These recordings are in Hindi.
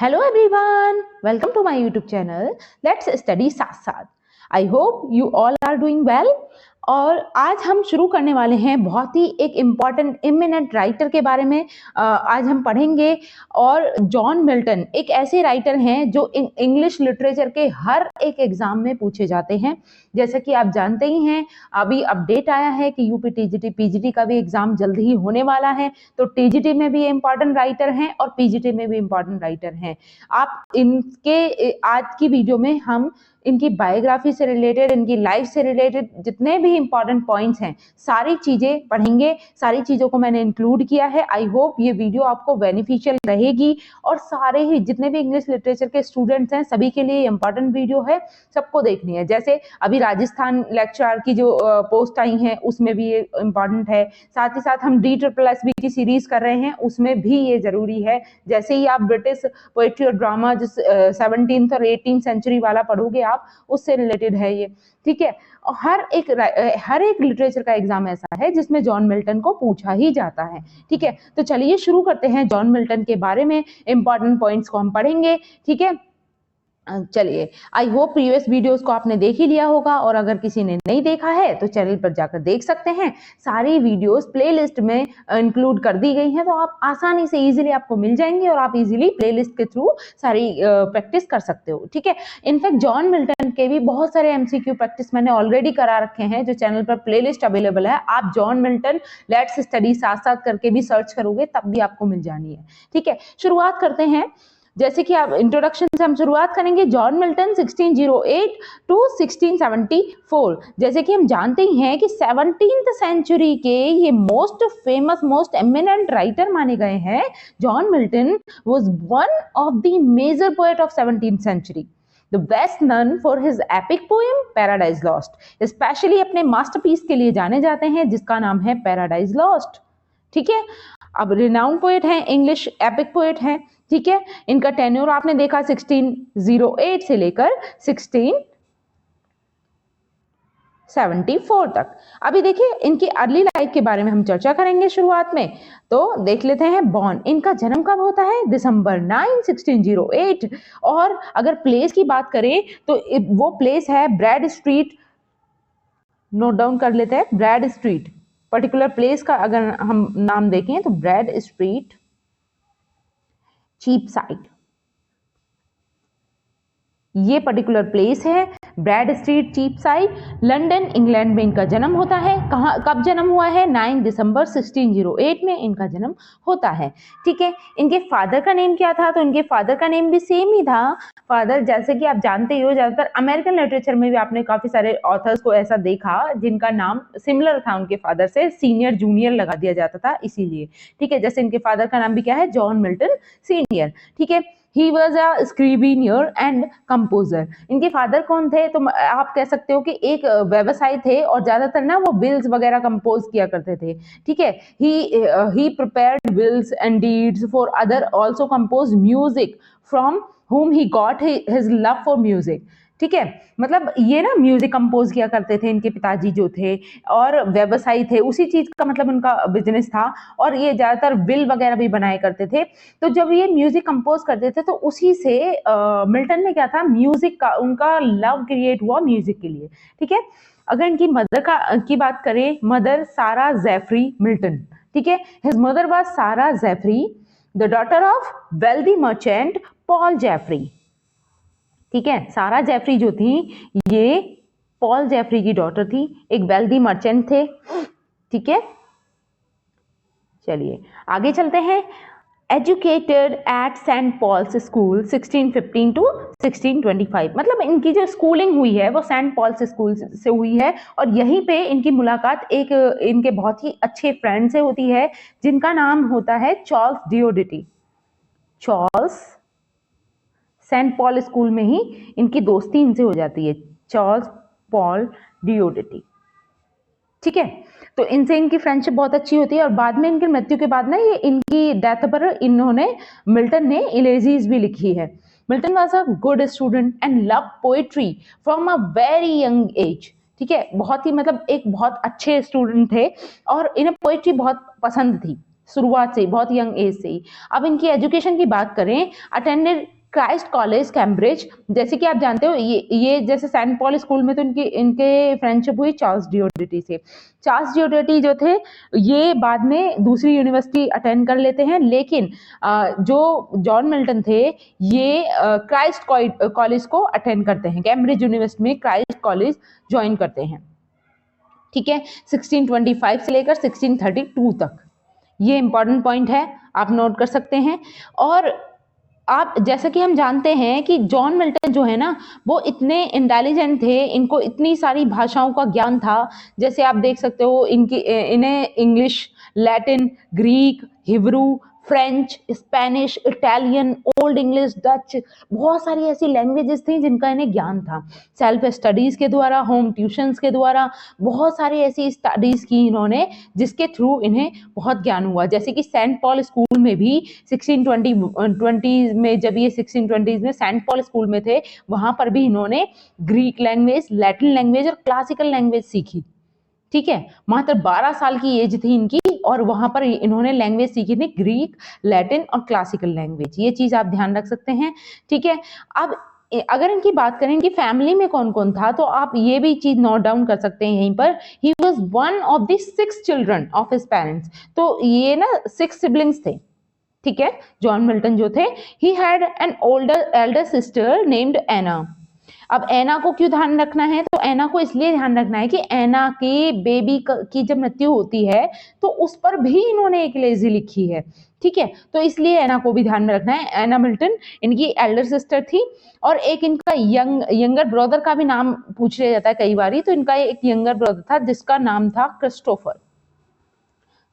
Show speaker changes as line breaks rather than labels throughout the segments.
Hello everyone, welcome to my YouTube channel. Let's study साथ साथ. I hope you all are doing well. और आज हम शुरू करने वाले हैं बहुत ही एक इम्पॉर्टेंट इमिनेंट राइटर के बारे में आज हम पढ़ेंगे। और जॉन मिल्टन एक ऐसे राइटर हैं जो इंग्लिश लिटरेचर के हर एक एग्जाम में पूछे जाते हैं। जैसे कि आप जानते ही हैं, अभी अपडेट आया है कि यूपी टीजीटी पीजीटी का भी एग्जाम जल्द ही होने वाला है। तो टीजीटी में भी इम्पॉर्टेंट राइटर हैं और पीजीटी में भी इम्पॉर्टेंट राइटर हैं। आप इनके आज की वीडियो में हम इनकी बायोग्राफी से रिलेटेड, इनकी लाइफ से रिलेटेड जितने भी इंपॉर्टेंट पॉइंट्स हैं सारी चीजें पढ़ेंगे। सारी चीजों को मैंने इंक्लूड किया है। आई होप ये वीडियो आपको बेनिफिशियल रहेगी और सारे ही जितने भी इंग्लिश लिटरेचर के स्टूडेंट्स हैं सभी के लिए इंपॉर्टेंट वीडियो है, सबको देखनी है। जैसे अभी राजस्थान लेक्चरर की जो पोस्ट आई है उसमें भी ये इंपॉर्टेंट है। साथ ही साथ हम DSSB की सीरीज कर रहे हैं, उसमें भी ये जरूरी है। जैसे ही आप ब्रिटिश पोएट्री और ड्रामा जो 17th और 18th सेंचुरी वाला पढ़ोगे आप, उससे रिलेटेड है ये, ठीक है। और हर एक लिटरेचर का एग्जाम ऐसा है जिसमें जॉन मिल्टन को पूछा ही जाता है, ठीक है। तो चलिए शुरू करते हैं। जॉन मिल्टन के बारे में इंपॉर्टेंट पॉइंट्स को हम पढ़ेंगे, ठीक है। चलिए, आई होप प्रीवियस वीडियोस को आपने देख ही लिया होगा, और अगर किसी ने नहीं देखा है तो चैनल पर जाकर देख सकते हैं। सारी वीडियोस प्लेलिस्ट में इंक्लूड कर दी गई हैं, तो आप आसानी से इजीली आपको मिल जाएंगी और आप इजीली प्लेलिस्ट के थ्रू सारी प्रैक्टिस कर सकते हो, ठीक है। इनफैक्ट जॉन मिल्टन के भी बहुत सारे MCQ प्रैक्टिस मैंने ऑलरेडी करा रखे हैं, जो चैनल पर प्लेलिस्ट अवेलेबल है। आप जॉन मिल्टन लेट्स स्टडी साथ साथ करके भी सर्च करोगे तब भी आपको मिल जानी है, ठीक है। शुरुआत करते हैं। जैसे कि आप इंट्रोडक्शन से हम शुरुआत करेंगे। John Milton 1608 to 1674। जैसे कि हम जानते ही हैं कि 17th सेंचुरी के ये most famous, most eminent writer माने गए हैं। John Milton was one of the major poet of 17th century, the best known for his epic poem Paradise Lost. Specially अपने मास्टरपीस के लिए जाने जाते हैं जिसका नाम है पैराडाइज लॉस्ट, ठीक है। अब रिनाउंड पोएट हैं, इंग्लिश एपिक पोएट हैं, ठीक है। इनका टेन्योर आपने देखा 1608 से लेकर 1674 तक। अभी देखिए इनकी अर्ली लाइफ के बारे में हम चर्चा करेंगे शुरुआत में। तो देख लेते हैं बॉर्न, इनका जन्म कब होता है? दिसंबर 9, 1608। और अगर प्लेस की बात करें तो वो प्लेस है ब्रैड स्ट्रीट। नोट डाउन कर लेते हैं, ब्रैड स्ट्रीट। पर्टिकुलर प्लेस का अगर हम नाम देखें तो ब्रैड स्ट्रीट, चीपसाइड, ये पर्टिकुलर प्लेस है ब्रैड स्ट्रीट, चीपसाइड, लंदन, इंग्लैंड में इनका जन्म होता है। कहाँ, कब जन्म हुआ है? 9 दिसंबर 1608 में इनका जन्म होता है, ठीक है। इनके फादर का नेम क्या था? तो इनके फादर का नेम भी सेम ही था। फादर, जैसे कि आप जानते ही हो, ज्यादातर अमेरिकन लिटरेचर में भी आपने काफी सारे ऑथर्स को ऐसा देखा जिनका नाम सिमिलर था उनके फादर से, सीनियर जूनियर लगा दिया जाता था इसीलिए, ठीक है। जैसे इनके फादर का नाम भी क्या है? जॉन मिल्टन सीनियर, ठीक है। He was a scrivener and composer. इनके फादर कौन थे? तो आप कह सकते हो कि एक व्यवसायी थे और ज्यादातर ना वो बिल्स वगैरह कंपोज किया करते थे, ठीक है। He prepared wills and deeds for other, also composed music from whom he got his love for music, ठीक है। मतलब ये ना म्यूजिक कंपोज किया करते थे इनके पिताजी जो थे, और व्यवसायी थे, उसी चीज का मतलब उनका बिजनेस था। और ये ज्यादातर विल वगैरह भी बनाए करते थे। तो जब ये म्यूजिक कंपोज करते थे तो उसी से मिल्टन में क्या था, म्यूजिक का उनका लव क्रिएट हुआ म्यूजिक के लिए, ठीक है। अगर इनकी मदर की बात करें, मदर सारा जेफरी मिल्टन, ठीक है। His mother was Sarah Jeffrey, the daughter of wealthy merchant Paul Jeffrey, ठीक है। सारा जेफरी जो थी ये पॉल जेफरी की डॉटर थी, एक वेल्दी मर्चेंट थे, ठीक है। चलिए आगे चलते हैं। Educated at Saint Paul's school 1615 to 1625। मतलब इनकी जो स्कूलिंग हुई है वो सेंट पॉल्स स्कूल से हुई है, और यहीं पे इनकी मुलाकात एक इनके बहुत ही अच्छे फ्रेंड से होती है जिनका नाम होता है Charles Diodati. Charles, Saint Paul school में ही इनकी दोस्ती इनसे हो जाती है, चार्ल्स पॉल डिओडिटी, ठीक है। तो इनसे इनकी फ्रेंडशिप बहुत अच्छी होती है, और बाद में इनकी मृत्यु के बाद ना ये इनकी डेथ पर इन्होंने, मिल्टन ने इलेजीज भी लिखी है। Milton was a good student and love poetry from a very young age, ठीक है। बहुत ही मतलब एक बहुत अच्छे स्टूडेंट थे और इन्हें पोएट्री बहुत पसंद थी, शुरुआत से, बहुत यंग एज से ही। अब इनकी एजुकेशन की बात करें, अटेंडेड क्राइस्ट कॉलेज कैम्ब्रिज। जैसे कि आप जानते हो ये जैसे सेंट पॉल स्कूल में तो इनके फ्रेंडशिप हुई चार्ल्स डिओडिटी से। चार्ल्स डिओडिटी जो थे ये बाद में दूसरी यूनिवर्सिटी अटेंड कर लेते हैं, लेकिन जो जॉन मिल्टन थे ये क्राइस्ट कॉलेज को अटेंड करते हैं, कैम्ब्रिज यूनिवर्सिटी में क्राइस्ट कॉलेज ज्वाइन करते हैं। ठीक है, 1625 से लेकर 1632 तक। ये इंपॉर्टेंट पॉइंट है, आप नोट कर सकते हैं। और आप जैसा कि हम जानते हैं कि जॉन मिल्टन जो है ना वो इतने इंटेलिजेंट थे, इनको इतनी सारी भाषाओं का ज्ञान था। जैसे आप देख सकते हो इन्हें English, Latin, Greek, Hebrew, French, Spanish, Italian, old English, Dutch, बहुत सारी ऐसी लैंग्वेजेस थी जिनका इन्हें ज्ञान था। सेल्फ स्टडीज के द्वारा, होम ट्यूशंस के द्वारा बहुत सारी ऐसी स्टडीज की इन्होंने जिसके थ्रू इन्हें बहुत ज्ञान हुआ। जैसे कि सेंट पॉल स्कूल में भी 1620 में, जब ये 1620 में सेंट पॉल स्कूल में थे, वहां पर भी इन्होंने ग्रीक लैंग्वेज, लैटिन लैंग्वेज और क्लासिकल लैंग्वेज सीखी। ठीक है, मात्र 12 साल की एज थी इनकी और वहां पर इन्होंने लैंग्वेज सीखी थी, ग्रीक, लैटिन और क्लासिकल लैंग्वेज। ये चीज आप ध्यान रख सकते हैं। ठीक है, अब अगर इनकी बात करें कि फैमिली में कौन कौन था, तो आप ये भी चीज नोट डाउन कर सकते हैं यहीं पर। He was one of the 6 children of his parents. तो ये ना 6 सिबलिंग्स थे। ठीक है, जॉन मिल्टन जो थे, he had an elder sister named Anna. अब एना को क्यों ध्यान रखना है, तो एना को इसलिए ध्यान रखना है कि एना के बेबी की जब मृत्यु होती है तो उस पर भी इन्होंने एक लेजी लिखी है। ठीक है, तो इसलिए एना को भी ध्यान में रखना है। एना मिल्टन इनकी एल्डर सिस्टर थी और एक इनका यंगर ब्रदर का भी नाम पूछ लिया जाता है कई बार, तो इनका एक यंगर ब्रदर था जिसका नाम था क्रिस्टोफर।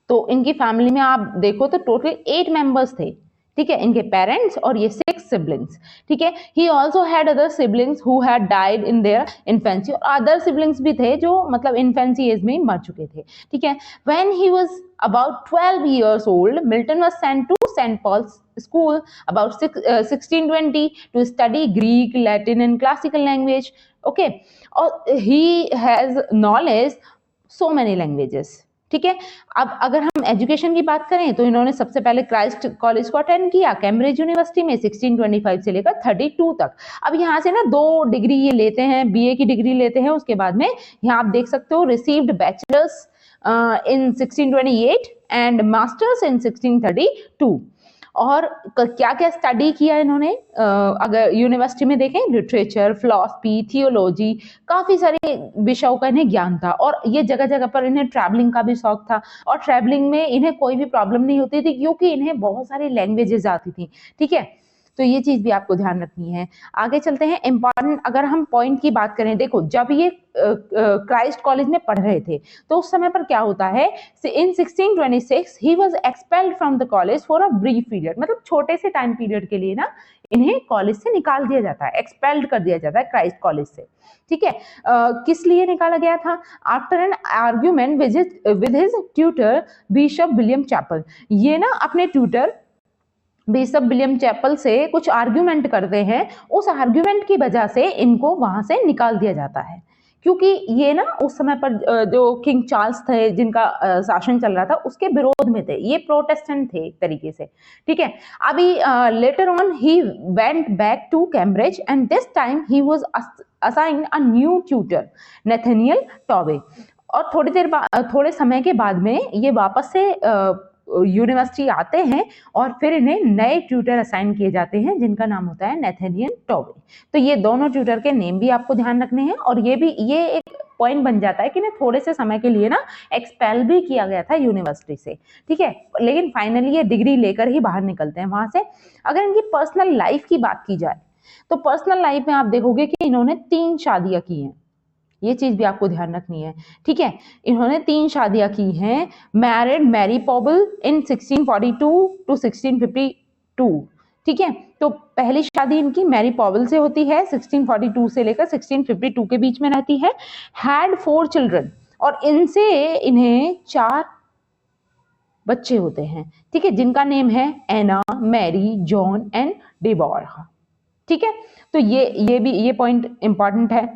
तो इनकी फैमिली में आप देखो तो टोटल 8 मेंबर्स थे। ठीक है, इनके पेरेंट्स और ये 6 सिबलिंग्स। ठीक है, he also had other siblings who had died in their infancy. और अदर सिबलिंग्स भी थे जो मतलब इन्फेंसी एज में ही मर चुके थे। ठीक है, when he was about 12 years old, Milton was sent to St. Paul's School about 1620 to study Greek, Latin and classical language. Okay, और he has knowledge so many languages. ठीक है, अब अगर हम एजुकेशन की बात करें तो इन्होंने सबसे पहले क्राइस्ट कॉलेज को अटेंड किया कैम्ब्रिज यूनिवर्सिटी में 1625 से लेकर 32 तक। अब यहाँ से ना 2 डिग्री ये लेते हैं, बीए की डिग्री लेते हैं। उसके बाद में यहाँ आप देख सकते हो received bachelors in 1628 and masters in 1632। और क्या क्या स्टडी किया इन्होंने, अगर यूनिवर्सिटी में देखें, लिटरेचर, फिलॉसफी, थियोलॉजी, काफी सारे विषयों का इन्हें ज्ञान था। और ये जगह जगह पर इन्हें ट्रैवलिंग का भी शौक था और ट्रैवलिंग में इन्हें कोई भी प्रॉब्लम नहीं होती थी क्योंकि इन्हें बहुत सारी लैंग्वेजेस आती थी। ठीक है, तो ये चीज भी आपको ध्यान रखनी है। आगे चलते हैं, इंपॉर्टेंट अगर हम पॉइंट की बात करें, देखो जब ये क्राइस्ट कॉलेज में पढ़ रहे थे तो उस समय पर क्या होता है, इन 1626 he was expelled from the college for a brief period. मतलब छोटे से टाइम पीरियड के लिए ना इन्हें कॉलेज से निकाल दिया जाता है, एक्सपेल्ड कर दिया जाता है क्राइस्ट कॉलेज से। ठीक है, किस लिए निकाला गया था? After an argument with his tutor bishop William Chappell. ये ना अपने ट्यूटर बिशप विलियम चैपल से कुछ आर्ग्यूमेंट करते हैं, उस आर्ग्यूमेंट की वजह से इनको वहां से निकाल दिया जाता है। क्योंकि ये ना उस समय पर जो किंग चार्ल्स थे जिनका शासन चल रहा था उसके विरोध में थे, ये प्रोटेस्टेंट थे एक तरीके से। ठीक है, अभी later on he went back to Cambridge and this time he was assigned a new tutor Nathaniel Tovey. और थोड़े समय के बाद में ये वापस से यूनिवर्सिटी आते हैं और फिर इन्हें नए ट्यूटर असाइन किए जाते हैं जिनका नाम होता है नैथानियल टॉवे। तो ये दोनों ट्यूटर के नेम भी आपको ध्यान रखने हैं और ये एक पॉइंट बन जाता है कि ना थोड़े से समय के लिए ना एक्सपेल भी किया गया था यूनिवर्सिटी से। ठीक है, लेकिन फाइनली ये डिग्री लेकर ही बाहर निकलते हैं वहां से। अगर इनकी पर्सनल लाइफ की बात की जाए तो पर्सनल लाइफ में आप देखोगे कि इन्होंने 3 शादियां की हैं, ये चीज भी आपको ध्यान रखनी है। ठीक है, इन्होंने 3 शादियां की हैं। Married Mary Powell in 1642 to 1652। ठीक है, तो पहली शादी इनकी मैरी पॉबल से होती है, 1642 से लेकर 1652 के बीच में रहती है। हैड 4 चिल्ड्रन, और इनसे इन्हें 4 बच्चे होते हैं। ठीक है, जिनका नेम है एना, मैरी, जॉन एंड डेबोरा। ठीक है, तो ये पॉइंट इंपॉर्टेंट है।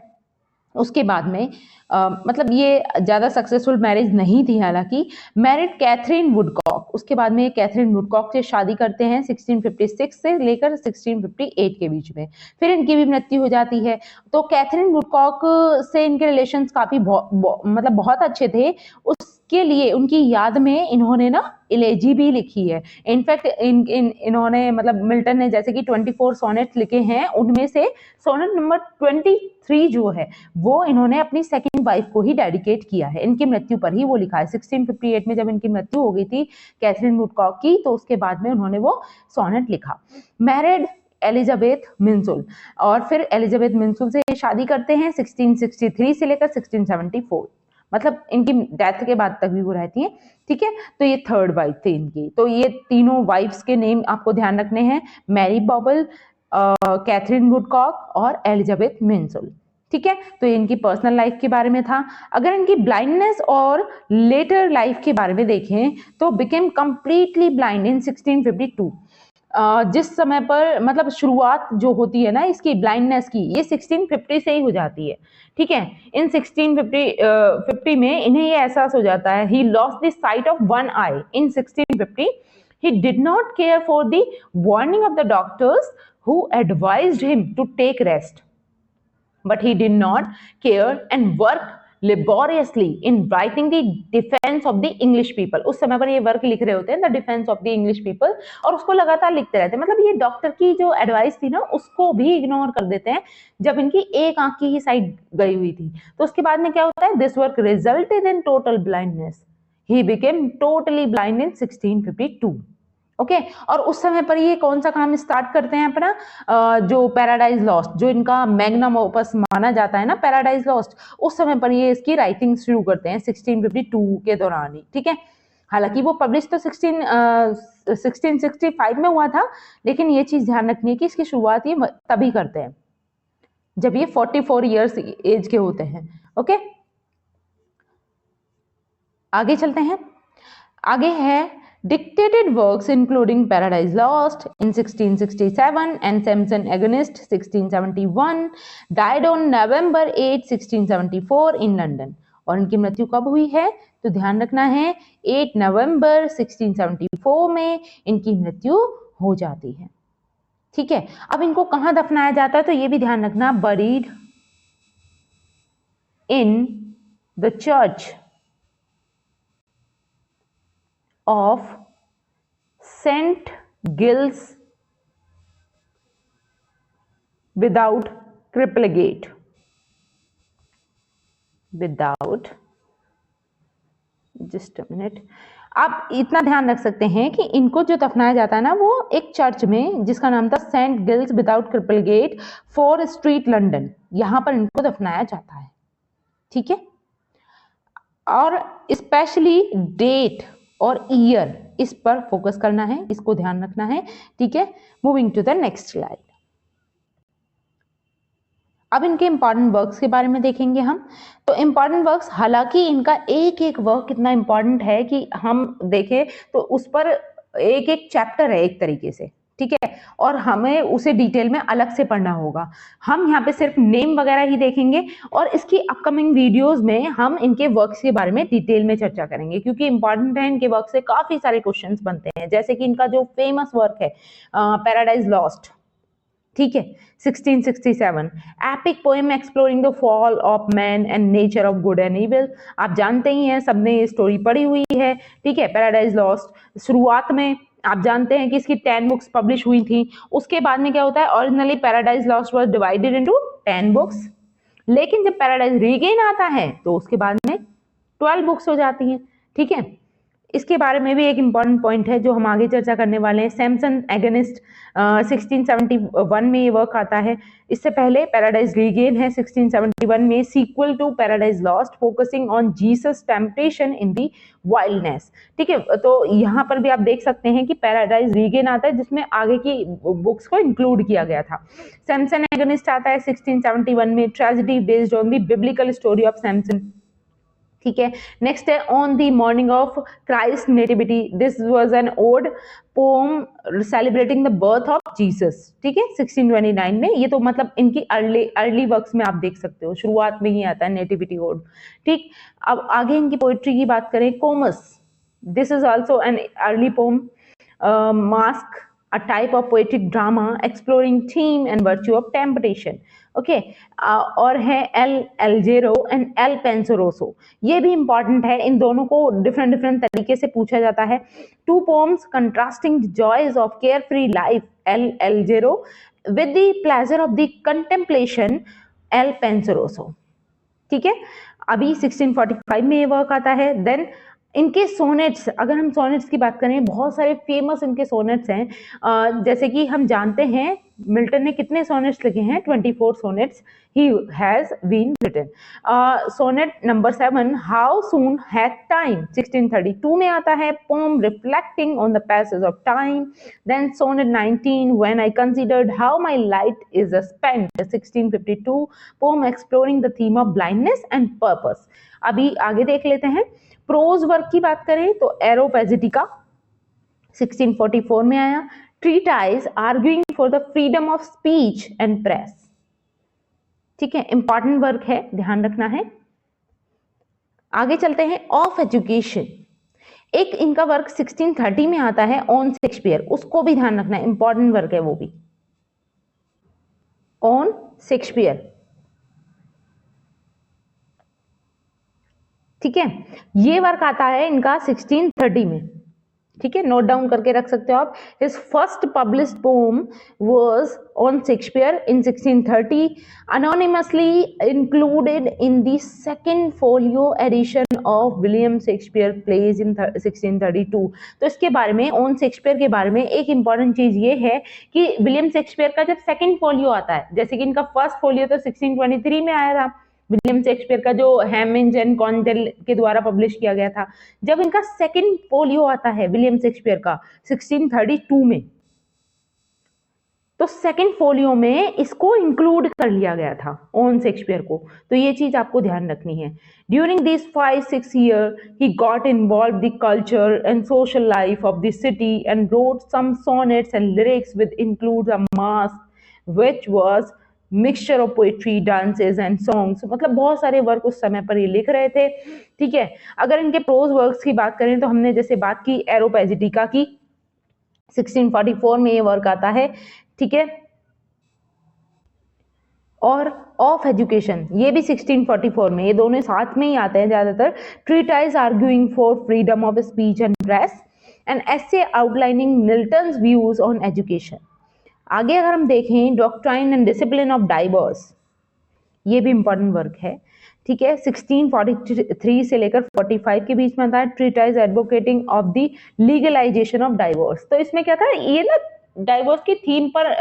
उसके बाद में मतलब ये ज़्यादा सक्सेसफुल मैरिज नहीं थी, हालांकि मैरिड कैथरीन वुडकॉक। उसके बाद में कैथरीन वुडकॉक से शादी करते हैं 1656 से लेकर 1658 के बीच में। फिर इनकी भी मृत्यु हो जाती है। तो कैथरीन वुडकॉक से इनके रिलेशंस काफ़ी मतलब बहुत अच्छे थे। उसके लिए उनकी याद में इन्होंने ना इलेजी भी लिखी है। इनफैक्ट इन्होंने मतलब मिल्टन ने जैसे कि 24 सोनेट्स लिखे हैं, उनमें से सोनेट नंबर 23 जो है वो इन्होंने अपनी सेकंड वाइफ को ही डेडिकेट किया है। इनकी मृत्यु पर ही वो लिखा है। 1658 में जब इनकी मृत्यु हो गई थी कैथरीन वुडकॉक की, तो उसके बाद में उन्होंने वो सोनेट लिखा। मैरिड एलिजाबेथ मिंसुल, और फिर एलिजाबेथ मिंसुल से शादी करते हैं 1663 से लेकर 1674, मतलब इनकी डेथ के बाद तक भी वो रहती हैं। ठीक है, तो ये थर्ड वाइफ थी इनकी। तो ये तीनों वाइफ्स के नेम आपको ध्यान रखने हैं, मैरी बॉबल, कैथरीन वुडकॉक और एलिजाबेथ मिंसुल। ठीक है, तो ये इनकी पर्सनल लाइफ के बारे में था। अगर इनकी ब्लाइंडनेस और लेटर लाइफ के बारे में देखें तो बिकेम कंप्लीटली ब्लाइंड इन 1652। जिस समय पर मतलब शुरुआत जो होती है ना इसकी ब्लाइंडनेस की, ये 1650 से ही हो जाती है। ठीक है, इन 1650 में इन्हें ये एहसास हो जाता है, he lost the site of one I in 1650। He did not care for the warning of the doctors who advised him to take rest, but he did not care and worked laboriously in writing the defense of the English people. उस समय पर ये वर्क लिख रहे होते हैं, the defense of the English people, और उसको लगातार लिखते रहते हैं। मतलब ये डॉक्टर की जो एडवाइस थी ना उसको भी इग्नोर कर देते हैं जब इनकी एक आंख की ही साइड गई हुई थी। तो उसके बाद में क्या होता है, this work resulted in total blindness, he became totally blind in 1652। Okay, और उस समय पर ये कौन सा काम स्टार्ट करते हैं अपना, जो पैराडाइज लॉस्ट, जो इनका मैग्नम ओपस माना जाता है ना पैराडाइज लॉस्ट, उस समय पर ये इसकी राइटिंग शुरू करते हैं 1652 के दौरान ही। ठीक है, हालांकि वो पब्लिश तो 1665 में हुआ था, लेकिन ये चीज ध्यान रखनी है कि इसकी शुरुआत ये तभी करते हैं जब ये 44 ईयर्स एज के होते हैं। ओके, आगे चलते हैं। आगे है dictated works including Paradise Lost in 1667 and Samson Agonist 1671, died on November 8, 1674 in London। और इनकी मृत्यु कब हुई है तो ध्यान रखना है 8 नवंबर 1674 में इनकी मृत्यु हो जाती है। ठीक है, अब इनको कहां दफनाया जाता है तो ये भी ध्यान रखना, buried in the church of St. Giles without Cripplegate, without, just a minute। आप इतना ध्यान रख सकते हैं कि इनको जो दफनाया जाता है ना वो एक चर्च में जिसका नाम था Saint Giles without Cripplegate, 4 street London, यहां पर इनको दफनाया जाता है। ठीक है, और स्पेशली डेट और ईयर इस पर फोकस करना है, इसको ध्यान रखना है। ठीक है, moving to the next slide. अब इनके इंपॉर्टेंट वर्क्स के बारे में देखेंगे हम। तो इंपॉर्टेंट वर्क्स, हालांकि इनका एक एक वर्क कितना इंपॉर्टेंट है कि हम देखें तो उस पर एक एक चैप्टर है एक तरीके से। ठीक है, और हमें उसे डिटेल में अलग से पढ़ना होगा। हम यहाँ पे सिर्फ नेम वगैरह ही देखेंगे और इसकी अपकमिंग वीडियोस में हम इनके वर्क्स के बारे में डिटेल में चर्चा करेंगे, क्योंकि इंपॉर्टेंट है, इनके वर्क से काफी सारे क्वेश्चंस बनते हैं। जैसे कि इनका जो फेमस वर्क है पैराडाइज लॉस्ट, ठीक है, 1667, epic poem exploring the fall of man and nature of good and evil. आप जानते ही हैं, सबने ये स्टोरी पढ़ी हुई है। ठीक है, पैराडाइज लॉस्ट शुरुआत में आप जानते हैं कि इसकी 10 बुक्स पब्लिश हुई थी। उसके बाद में क्या होता है, originally paradise Lost was divided into 10 books, लेकिन जब पैराडाइज रीगेन आता है तो उसके बाद में 12 बुक्स हो जाती हैं। ठीक है, इसके बारे में भी एक इंपॉर्टेंट पॉइंट है जो हम आगे चर्चा करने वाले हैं। सैमसन एगनिस्ट 1671 में ये वर्क आता है। इससे पहले पैराडाइज रीगेन है 1671 में, sequel to Paradise Lost, focusing on Jesus temptation in the wildness. ठीक है, तो यहाँ पर भी आप देख सकते हैं कि पैराडाइज रीगेन आता है जिसमें आगे की बुक्स को इंक्लूड किया गया था। सैमसन एगनिस्ट आता है 1671 में, tragedy based on the biblical story of Samson. ठीक है, नेक्स्ट है on the morning of Christ nativity, this was an ode poem celebrating the birth of Jesus, ठीक है, 1629 में। ये तो मतलब इनकी अर्ली वर्क्स में आप देख सकते हो, शुरुआत में ही आता है नेटिविटी ओड, ठीक। अब आगे इनकी पोइट्री की बात करें, Comus, this is also an early poem. Mask, a type of poetic drama exploring theme and virtue of temptation, okay. और है एल एल्जेरो एंड एल पेंसरोसो, ये भी इंपॉर्टेंट है, इन दोनों को डिफरेंट डिफरेंट तरीके से पूछा जाता है। Two poems contrasting the joys of care free life, L Allegro, with the pleasure of the contemplation, L Penseroso, ठीक है। अभी 1645 में ये वर्क आता है। देन इनके सोनेट्स, अगर हम सोनेट्स की बात करें, बहुत सारे फेमस इनके सोनेट्स हैं। जैसे कि हम जानते हैं मिल्टन ने कितने सोनेट्स लिखे हैं, 24 सोनेट्स ही has been written. Sonnet number 7, how soon had time, 1632 में आता है, poem reflecting on the passage of time. Then sonnet 19, when I considered how my light is spent, 1652, poem exploring the theme of blindness and purpose. अभी आगे देख लेते हैं। प्रोज वर्क की बात करें तो एरोपैजिटिका 1644 में आया। Treatise arguing for the freedom of speech and press, ठीक है, इंपॉर्टेंट वर्क है, ध्यान रखना है। आगे चलते हैं, ऑफ एजुकेशन, एक इनका वर्क 1630 में आता है, ऑन शेक्सपियर, उसको भी ध्यान रखना है, इंपॉर्टेंट वर्क है वो भी, ऑन शेक्सपियर, ठीक है। ये वर्क आता है इनका 1630 में, ठीक है, नोट डाउन करके रख सकते हो आप। His first published poem was on Shakespeare in 1630, anonymously included in the second folio edition of William Shakespeare plays in 1632। तो इसके बारे में, ऑन शेक्सपियर के बारे में एक इंपॉर्टेंट चीज ये है कि विलियम शेक्सपियर का जब सेकंड फोलियो आता है, जैसे कि इनका फर्स्ट फोलियो तो 1623 में आया था, विलियम शेक्सपियर का जो हैमिंज एंड कॉन्डेल के द्वारा पब्लिश किया गया था, जब इनका सेकंड फोलियो आता है विलियम शेक्सपियर का 1632 में, तो सेकंड फोलियो में इसको इंक्लूड कर लिया गया था ऑन शेक्सपियर को। तो ये चीज आपको ध्यान रखनी है। During this 5-6 year he got involve the culture and social life of the city and wrote some sonnets and lyrics with include a mass which was mixture of poetry, dances and songs, मतलब बहुत सारे वर्क उस समय पर ये लिख रहे थे, ठीक है। अगर इनके प्रोज वर्क्स की बात करें तो हमने जैसे बात की एरोपैजिटिका की, 1644 में ये वर्क आता है, ठीक है। और ऑफ एजुकेशन, ये भी 1644 में, ये दोनों साथ में ही आते हैं ज्यादातर। Treatise arguing for freedom of speech and press, and essay outlining Milton's views on education. आगे अगर हम देखें, doctrine and discipline of diverse, ये भी इंपॉर्टेंट वर्क है, ठीक है, 1643 से लेकर 45 के बीच में आता है। Treatise advocating of the legalisation of divorce, तो इसमें क्या था, ये ना डाइवोर्स की थीम पर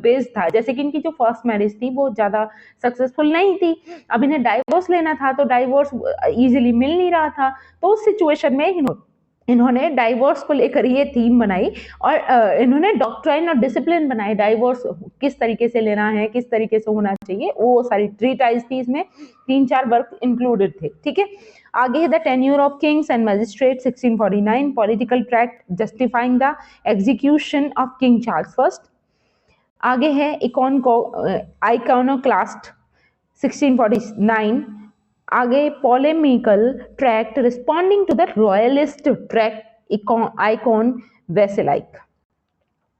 बेस्ड था। जैसे कि इनकी जो फर्स्ट मैरिज थी वो ज्यादा सक्सेसफुल नहीं थी, अब इन्हें डाइवोर्स लेना था, तो डाइवोर्स इजीली मिल नहीं रहा था, तो उस सिचुएशन में इन्होंने डाइवोर्स को लेकर ये थीम बनाई, और इन्होंने डॉक्ट्राइन और डिसिप्लिन बनाई, डाइवोर्स किस तरीके से लेना है, किस तरीके से होना चाहिए, वो सारी ट्रीटाइज थी, इसमें 3-4 वर्क इंक्लूडेड थे, ठीक है। आगे the tenure of kings and magistrate 1649, political tract justifying the execution of king Charles first. आगे है आइकॉनोक्लास्ट 1649। आगे polemical tract responding to the royalist tract Eikon Basilike.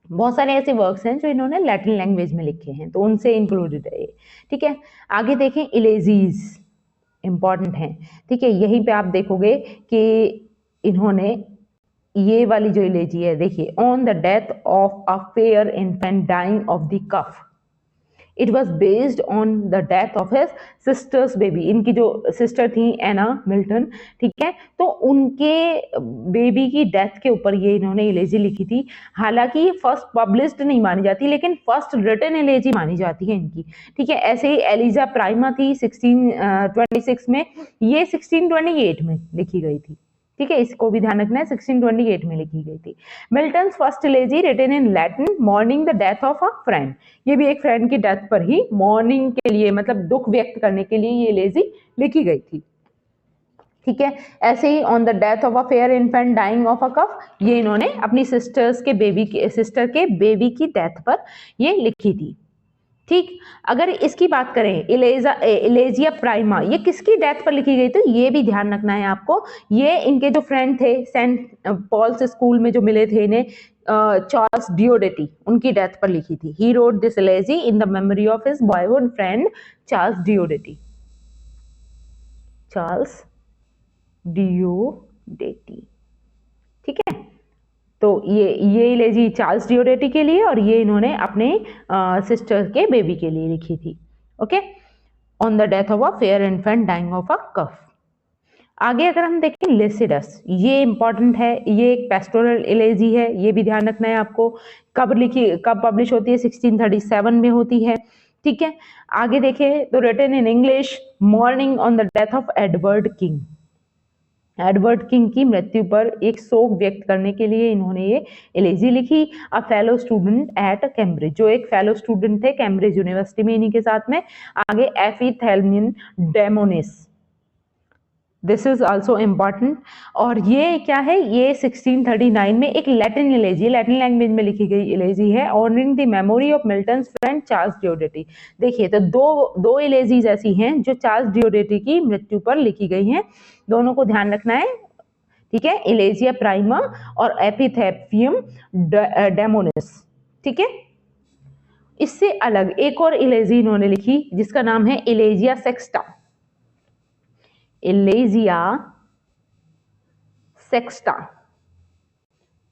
बहुत सारे ऐसे वर्क्स हैं जो इन्होंने लैटिन लैंग्वेज में लिखे हैं, तो उनसे इंक्लूडेड है, ठीक है। आगे देखें, इलेजीज इंपॉर्टेंट है, ठीक है। यहीं पे आप देखोगे कि इन्होंने ये वाली जो इलेजी है, देखिए, on the death of a fair infant dying of the cough, it was based on the death of his sister's baby. इनकी जो सिस्टर थी एना मिल्टन, ठीक है, तो उनके बेबी की डेथ के ऊपर ये इन्होंने इलेजी लिखी थी। हालांकि फर्स्ट पब्लिश्ड नहीं मानी जाती, लेकिन फर्स्ट रिटन इलेजी मानी जाती है इनकी, ठीक है। ऐसे ही एलिजा प्राइमा थी 1626 में, ये 1628 में लिखी गई थी, ठीक है, इसको भी ध्यान रखना है, 1628 में लिखी गई थी। Milton's first elegy written in Latin, mourning the death of a friend, ये भी एक फ्रेंड की डेथ पर ही मॉर्निंग के लिए, मतलब दुख व्यक्त करने के लिए ये इलेजी लिखी गई थी। ठीक है। ऐसे ही on the death of a fair infant dying of a cough, ये इन्होंने अपनी सिस्टर के बेबी की डेथ पर ये लिखी थी। ठीक, अगर इसकी बात करें इलेजिया प्राइमा, ये किसकी डेथ पर लिखी गई, तो ये भी ध्यान रखना है आपको। ये इनके जो फ्रेंड थे सेंट पॉल्स स्कूल में जो मिले थे इन्हें, चार्ल्स डियोडेटी, उनकी डेथ पर लिखी थी। He wrote this elegy in the memory of his boyhood friend Charles Diodati. Charles Diodati, ठीक है। तो ये इलेजी चार्ल्स डियोडेटी के लिए, और ये इन्होंने अपने सिस्टर के बेबी के लिए लिखी थी। Okay, on the death of a fair infant dying of a cough. आगे अगर हम देखें लेसिडस, ये इंपॉर्टेंट है, ये एक पेस्टोरल इलेजी है, ये भी ध्यान रखना है आपको। कब पब्लिश होती है, 1637 में होती है। ठीक है, आगे देखें तो written in English, mourning on the death of Edward King. Edward King की मृत्यु पर एक शोक व्यक्त करने के लिए इन्होंने ये इलेजी लिखी। A fellow student at Cambridge, जो एक फेलो स्टूडेंट थे कैम्ब्रिज यूनिवर्सिटी में इन्हीं के साथ में। आगे एफिथेल्मिन डेमोनिस, दिस इज ऑल्सो इम्पॉर्टेंट। और ये क्या है, ये 1639 में एक लैटिन इलेजी, लैटिन लैंग्वेज में लिखी गई इलेजी है, honouring the memory of Milton's friend Charles Diodati. देखिए, तो दो इलेजीज ऐसी हैं जो चार्ल्स डियोडेटी की मृत्यु पर लिखी गई हैं, दोनों को ध्यान रखना है। ठीक है, इलेजिया प्राइमा और एपिथेपियम डेमोनिस। ठीक है, इससे अलग एक और इलेजी इन्होंने लिखी जिसका नाम है इलेजिया सेक्स्टा। इलेजिया सेक्स्टा,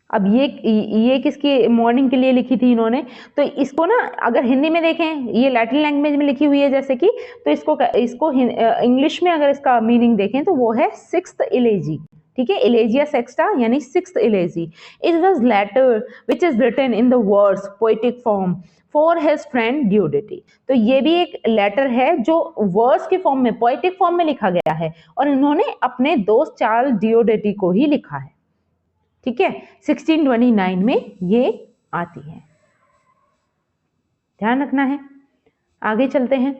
अब ये किसकी मॉर्निंग के लिए लिखी थी इन्होंने, तो इसको ना अगर हिंदी में देखें, ये लैटिन लैंग्वेज में लिखी हुई है जैसे कि, तो इसको इंग्लिश में अगर इसका मीनिंग देखें तो वो है सिक्स्थ इलेजी। ठीक है, इलेजिया सेक्स्टा यानी sixth elegy. It was letter which is written in the words poetic form for his friend Diodati. तो ये भी एक लेटर है जो वर्ड्स के फॉर्म में, पोएटिक फॉर्म में लिखा गया है, और इन्होंने अपने दोस्त चार्ल्स डियोडेटी को ही लिखा है। ठीक है, 1629 में ये आती है, ध्यान रखना है। आगे चलते हैं,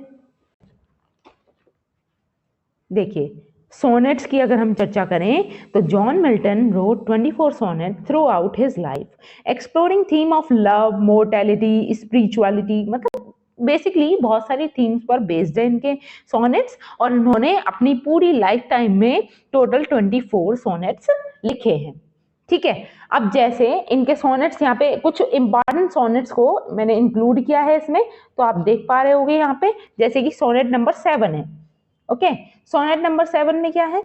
देखिए सोनेट्स की अगर हम चर्चा करें तो John Milton wrote 24 sonnet throughout his life, exploring theme of love, mortality, spirituality, मतलब बेसिकली बहुत सारी थीम्स पर बेस्ड है इनके सोनेट्स, और इन्होंने अपनी पूरी लाइफ टाइम में टोटल 24 सोनेट्स लिखे हैं। ठीक है, अब जैसे इनके सोनेट्स, यहाँ पे कुछ इंपॉर्टेंट सोनेट्स को मैंने इंक्लूड किया है इसमें, तो आप देख पा रहे होंगे यहाँ पे, जैसे कि सोनेट नंबर 7 है। ओके, सोनेट नंबर 7 में क्या है,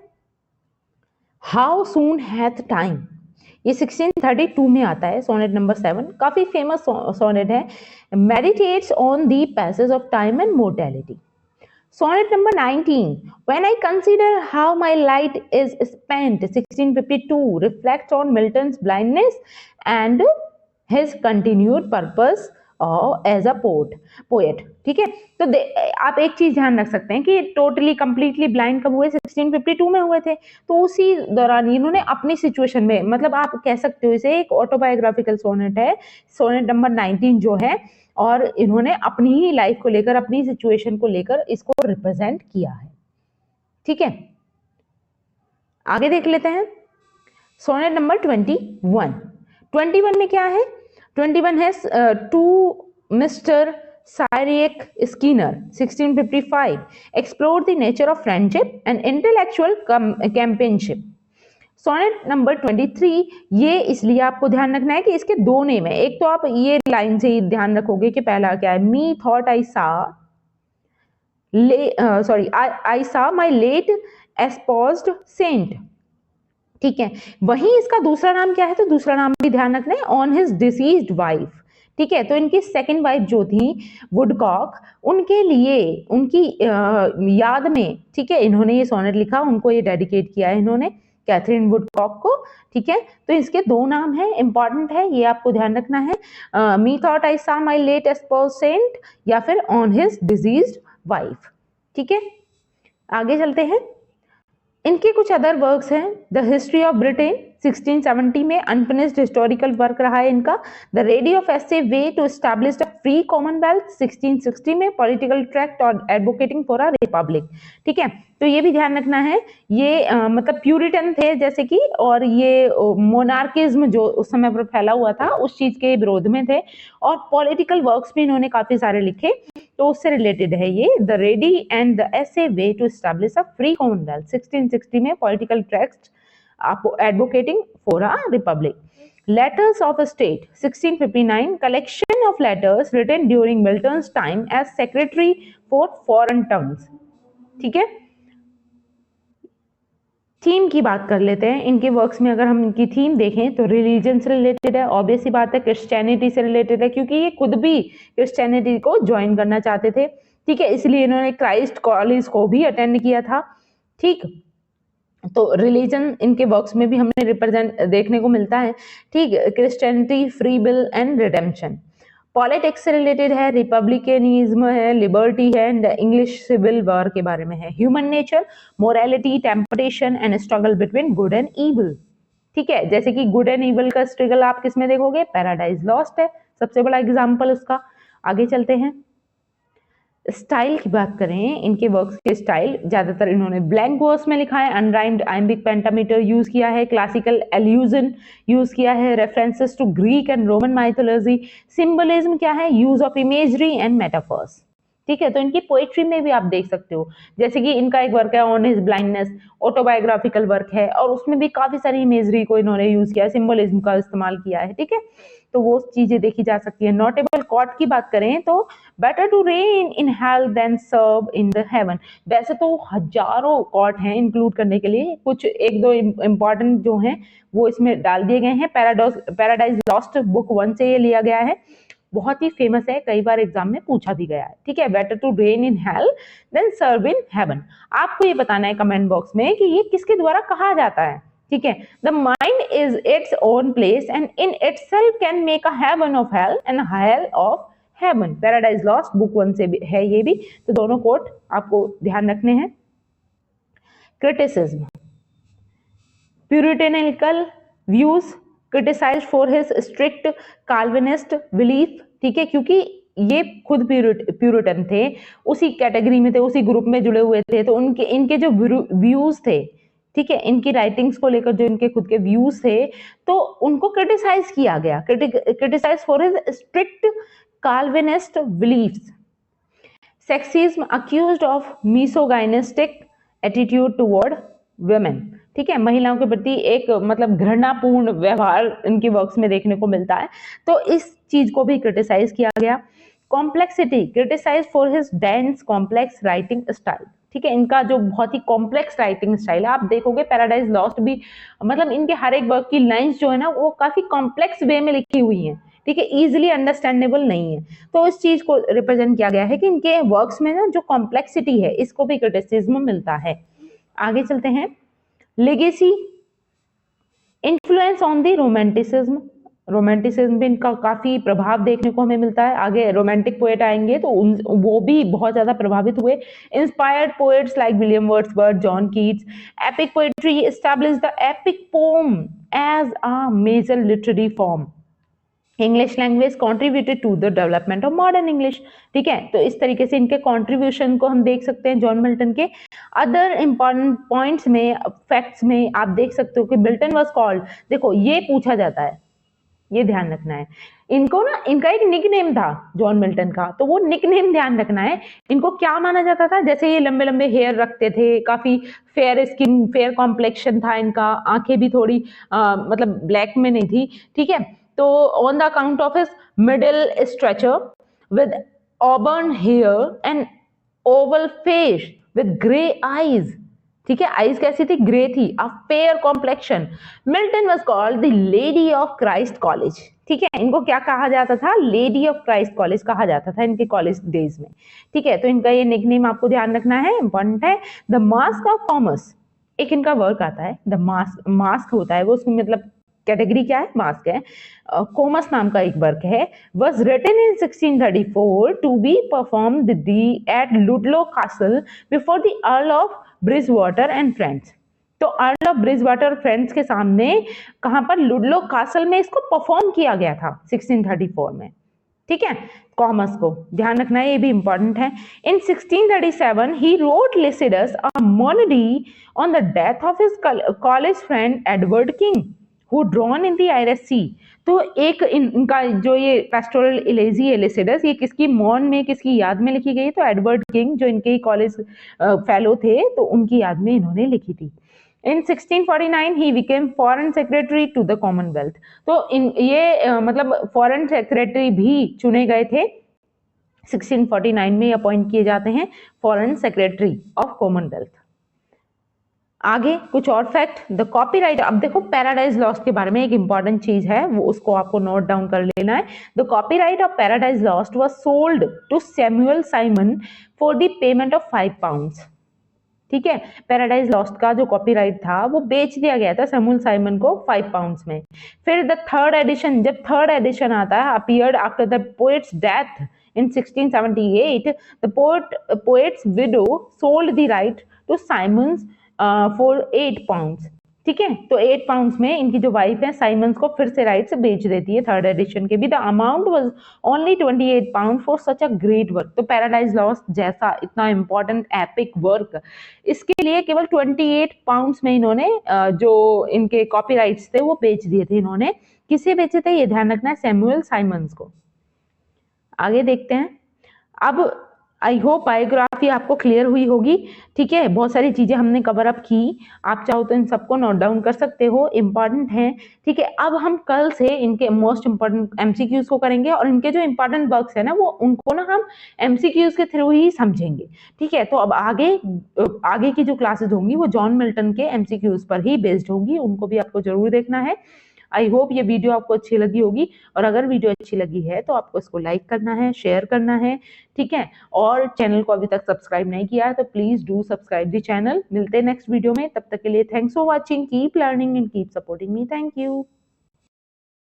हाउ सून हैथ टाइम, ये 1632 में आता है सोनेट नंबर 7, काफी फेमस सोनेट है। Meditates on the passage of time and mortality. Sonnet number 19, when I consider how my light is spent, 1652, reflects on Milton's blindness and his continued purpose as a poet. ठीक है, तो आप एक चीज ध्यान रख सकते हैं कि टोटली कंप्लीटली ब्लाइंड कब हुए, 1652 में हुए थे, तो उसी दौरान इन्होंने अपनी सिचुएशन में, मतलब आप कह सकते हो इसे एक ऑटोबायोग्राफिकल सोनेट है, सोनेट नंबर 19 जो है, और इन्होंने अपनी ही लाइफ को लेकर, अपनी सिचुएशन को लेकर इसको रिप्रेजेंट किया है। ठीक है, आगे देख लेते हैं सोनेट नंबर 21 में क्या है, 21 है to Mister Cyriack Skinner, 1655, explore the nature of friendship and intellectual companionship. Sonnet number 23, ये इसलिए आपको ध्यान रखना है कि इसके दो नेम है, एक तो आप ये लाइन से ही ध्यान रखोगे कि पहला क्या है, मी थॉट आई सा माई लेट एस्पोज्ड सेंट। ठीक है, वहीं इसका दूसरा नाम क्या है, तो दूसरा नाम भी ध्यान रखना है, ऑन हिज डिसीज्ड वाइफ। ठीक है, तो इनकी सेकंड वाइफ जो थी वुडकॉक, उनके लिए, उनकी याद में, ठीक है, इन्होंने ये सोनेट लिखा, उनको ये डेडिकेट किया है इन्होंने, कैथरीन वुडकॉक को। ठीक है, तो इसके दो नाम है, इंपॉर्टेंट है, ये आपको ध्यान रखना है, मी थॉट आई सा माई लेट एस्पोज्ड सेंट, या फिर ऑन हिज डिजीज्ड वाइफ। ठीक है, आगे चलते हैं, इनके कुछ अदर वर्क्स हैं, द हिस्ट्री ऑफ ब्रिटेन 1670 में अनफिनिश्ड हिस्टोरिकल वर्क रहा है इनका, the ready of easy way to establish the free commonwealth 1660 में, पॉलिटिकल ट्रैक्ट और एडवोकेटिंग फॉर अ रिपब्लिक। ठीक है, तो ये भी ध्यान रखना है, ये मतलब प्यूरिटन थे जैसे कि, और ये मोनार्किज्म जो उस समय पर फैला हुआ था उस चीज के विरोध में थे, और पॉलिटिकल वर्क्स भी इन्होंने काफी सारे लिखे, तो उससे रिलेटेड है ये, the ready and the easy way to establish a free commonwealth 1660 में, political tract advocating for a republic. Letters of State 1659, collection of letters written during Milton's time as secretary for foreign tongues. ठीक है, थीम की बात कर लेते हैं इनके वर्क्स में। अगर हम इनकी थीम देखें तो रिलीजन से रिलेटेड है, ऑब्वियस सी बात है, क्रिश्चियनिटी से रिलेटेड है, क्योंकि ये खुद भी क्रिश्चियनिटी को ज्वाइन करना चाहते थे। ठीक है, इसलिए इन्होंने क्राइस्ट कॉलेज को भी अटेंड किया था। ठीक, तो रिलीजन इनके वर्क्स में भी हमें रिप्रेजेंट देखने को मिलता है। ठीक, Christianity, free will and redemption. Politics से रिलेटेड है, रिपब्लिकनिज्म है, लिबर्टी है, एंड इंग्लिश सिविल वॉर के बारे में है। Human nature, morality, temptation and struggle between good and evil. ठीक है, जैसे कि गुड एंड इविल का स्ट्रगल आप किस में देखोगे, पैराडाइज लॉस्ट है सबसे बड़ा एग्जाम्पल उसका। आगे चलते हैं, स्टाइल की बात करें, इनके वर्क्स के स्टाइल ज्यादातर इन्होंने ब्लैंक वर्स में लिखा है, अनराइम्ड आइम्बिक पेंटामीटर यूज किया है, क्लासिकल एल्यूजन यूज किया है, references to Greek and Roman mythology. Symbolism क्या है, use of imagery and metaphors. ठीक है, तो इनकी पोएट्री में भी आप देख सकते हो, जैसे कि इनका एक वर्क है on his blindness, autobiographical work है, और उसमें भी काफी सारी इमेजरी को इन्होंने यूज किया है, सिंबलिज्म का इस्तेमाल किया है। ठीक है, तो वो चीजें देखी जा सकती है। नोटेबल कॉट की बात करें तो better to reign in hell than serve in the heaven. वैसे तो हजारों कॉट हैं इंक्लूड करने के लिए, कुछ एक दो इंपॉर्टेंट जो हैं वो इसमें डाल दिए गए हैं। पैराडाइज लॉस्ट बुक 1 से ये लिया गया है, बहुत ही फेमस है, कई बार एग्जाम में पूछा भी गया है। ठीक है, better to reign in hell than serve in heaven. आपको ये बताना है कमेंट बॉक्स में कि ये किसके द्वारा कहा जाता है। ठीक है, the mind is its own place and in itself can make a heaven of hell and hell of heaven. Paradise Lost book 1 से भी है ये भी, तो दोनों कोट आपको ध्यान रखने हैं। Criticism, puritanical views, criticise for his strict Calvinist belief. ठीक है, क्योंकि ये खुद प्यूरिटन थे, उसी कैटेगरी में थे, उसी ग्रुप में जुड़े हुए थे, तो इनके जो व्यूज थे, ठीक है, इनकी राइटिंग्स को लेकर जो इनके खुद के व्यूज थे, तो उनको क्रिटिसाइज किया गया, criticise for his strict Calvinist beliefs. Sexism, accused of misogynistic attitude toward women. ठीक है, महिलाओं के प्रति एक मतलब घृणापूर्ण व्यवहार इनके वर्क्स में देखने को मिलता है, तो इस चीज को भी क्रिटिसाइज किया गया। Complexity, criticise for his dense complex writing style. ठीक है, इनका जो बहुत ही कॉम्प्लेक्स राइटिंग स्टाइल है, आप देखोगे पैराडाइज लॉस्ट भी, मतलब इनके हर एक वर्क की लाइंस जो है ना वो काफी कॉम्प्लेक्स वे में लिखी हुई हैं। ठीक है, इजिली अंडरस्टैंडेबल नहीं है, तो इस चीज को रिप्रेजेंट किया गया है कि इनके वर्क्स में ना जो कॉम्प्लेक्सिटी है इसको भी क्रिटिसिज्म मिलता है। आगे चलते हैं, legacy, influence on the romanticism. Romanticism भी इनका काफी प्रभाव देखने को हमें मिलता है। आगे रोमांटिक पोएट आएंगे तो वो भी बहुत ज्यादा प्रभावित हुए। Inspired poets like William Wordsworth, John Keats. Epic poetry establish the epic poem as a major literary form. English language contributed to the development of modern English. ठीक है, तो इस तरीके से इनके कॉन्ट्रीब्यूशन को हम देख सकते हैं जॉन मिल्टन के। अदर इंपॉर्टेंट पॉइंट्स में, फैक्ट्स में आप देख सकते हो कि मिल्टन वाज कॉल्ड, देखो ये पूछा जाता है, ये ध्यान रखना है, इनको ना इनका एक निकनेम था जॉन मिल्टन का, तो वो निकनेम ध्यान रखना है। इनको क्या माना जाता था, जैसे ये लंबे लंबे हेयर रखते थे, काफी फेयर स्किन, फेयर कॉम्प्लेक्शन था इनका, आंखें भी थोड़ी मतलब ब्लैक में नहीं थी। ठीक है, तो on the account of his middle stature with auburn hair and oval face with grey eyes. ठीक है, आईज कैसी थी, ग्रे थी, a fair complexion. Milton was called the lady of Christ College. ठीक है, इनको क्या कहा जाता था, लेडी ऑफ क्राइस्ट कॉलेज कहा जाता था इनके कॉलेज डेज में। ठीक है, तो इनका ये निकनेम आपको ध्यान रखना है, इंपॉर्टेंट है। द मास्क ऑफ कॉमर्स, एक इनका वर्क आता है, द मास्क होता है वो, उसमें मतलब कैटेगरी क्या है, मास्क है। कॉमर्स नाम का एक वर्क है, was written in 1634 to be performed at Ludlow castle before the Earl of Bridgewater and friends। तो अर्ल ऑफ ब्रिजवाटर फ्रेंड्स के सामने कहां पर, लुडलो कासल में इसको परफॉर्म किया गया था 1634 में। ठीक है, कॉमर्स को ध्यान रखना है, ये भी इंपॉर्टेंट है। In 1637 he wrote Lycidas a monody on the death of his college friend Edward King who drowned in the Irish sea. तो एक इनका जो ये पेस्टोरल इलेजी है लिसिडस, ये किसकी मौन में, किसकी याद में लिखी गई? तो एडवर्ड किंग जो इनके कॉलेज फेलो थे, तो उनकी याद में इन्होंने लिखी थी। In 1649 he became foreign secretary to the Commonwealth। तो ये मतलब फॉरेन सेक्रेटरी भी चुने गए थे 1649 में, अपॉइंट किए जाते हैं फॉरेन सेक्रेटरी ऑफ कॉमनवेल्थ। आगे कुछ और फैक्ट, द कॉपीराइट। अब देखो पैराडाइज लॉस्ट के बारे में एक इंपॉर्टेंट चीज है, वो उसको आपको नोट डाउन कर लेना है। The copyright of Paradise Lost was sold to Samuel Simon for the payment of 5 pounds. ठीक है, पैराडाइज लॉस्ट का जो कॉपीराइट था वो बेच दिया गया था सैमुअल साइमन को 5 पाउंड्स में। फिर द थर्ड एडिशन, जब थर्ड एडिशन आता है, appeared after the poet's death in 1678, the poet's widow sold the right to Simmons for 8 pounds. ठीक है, तो 8 पाउंड्स में इनकी जो वाइफ है साइमन्स को फिर से राइट्स बेच देती है थर्ड एडिशन के भी। The amount was only 28 pound for such a great work. तो पैराडाइज लॉस्ट जैसा इतना इंपॉर्टेंट एपिक वर्क, इसके लिए केवल 28 पाउंड्स में इन्होंने जो इनके कॉपीराइट्स थे वो बेच दिए थे। इन्होंने किसे बेचे थे, ये ध्यान रखना है, सैमुअल साइमन्स को। आगे देखते हैं। अब आई होप बायोग्राफी आपको क्लियर हुई होगी। ठीक है, बहुत सारी चीजें हमने कवर अप की, आप चाहो तो इन सबको नोट डाउन कर सकते हो, इंपॉर्टेंट है। ठीक है, अब हम कल से इनके मोस्ट इंपॉर्टेंट एमसीक्यूज को करेंगे, और इनके जो इंपॉर्टेंट वर्क्स है ना, वो उनको ना हम एमसीक्यूज के थ्रू ही समझेंगे। ठीक है, तो अब आगे की जो क्लासेस होंगी वो जॉन मिल्टन के एमसीक्यूज पर ही बेस्ड होंगी, उनको भी आपको जरूर देखना है। आई होप ये वीडियो आपको अच्छी लगी होगी, और अगर वीडियो अच्छी लगी है तो आपको इसको लाइक करना है, शेयर करना है। ठीक है, और चैनल को अभी तक सब्सक्राइब नहीं किया है तो please do subscribe the channel. मिलते हैं नेक्स्ट वीडियो में, तब तक के लिए thanks for watching, keep learning and keep supporting me. Thank you.